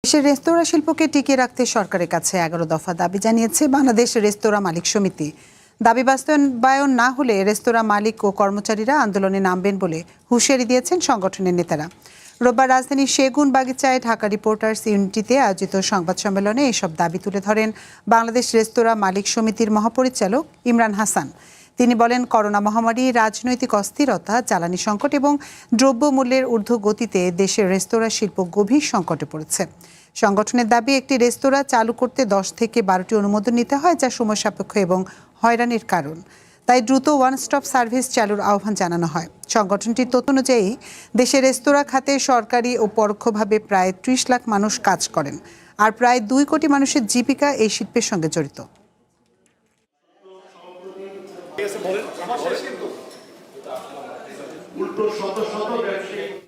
দেশের রেস্তোরাঁ শিল্পকে টিকিয়ে রাখতে সরকারের কাছে 11 দফা দাবি জানিয়েছে বাংলাদেশ রেস্তোরাঁ মালিক সমিতি। দাবি বাস্তবায়ন না হলে রেস্তোরাঁ মালিক ও কর্মচারীরা আন্দোলনে নামবেন বলে হুঁশিয়ারি দিয়েছেন সংগঠনের নেতারা। রোববার রাজধানীর সেগুনবাগিচায় ঢাকা রিপোর্টার্স ইউনিটিতে আয়োজিত সংবাদ সম্মেলনে এসব দাবি তুলে ধরেন বাংলাদেশ রেস্তোরাঁ মালিক সমিতির মহাপরিচালক ইমরান হাসান। তিনি বলেন, করোনা মহামারী, রাজনৈতিক অস্থিরতা, জ্বালানি সংকট এবং দ্রব্যমূল্যের ঊর্ধ্বগতিতে দেশের রেস্তোরাঁ শিল্প গভীর সংকটে পড়েছে। সংগঠনের দাবি, একটি রেস্তোরাঁ চালু করতে 10 থেকে 12টি অনুমোদন নিতে হয়, যা সময় সাপেক্ষ এবং হয়রানির কারণ। তাই দ্রুত ওয়ান স্টপ সার্ভিস চালুর আহ্বান জানানো হয়। সংগঠনটির তথ্য অনুযায়ী দেশের রেস্তোরাঁ খাতে সরকারি ও পরোক্ষভাবে প্রায় 30 লাখ মানুষ কাজ করেন, আর প্রায় 2 কোটি মানুষের জীবিকা এই শিল্পের সঙ্গে জড়িত। উল্টো শত শত ব্যবসায়ী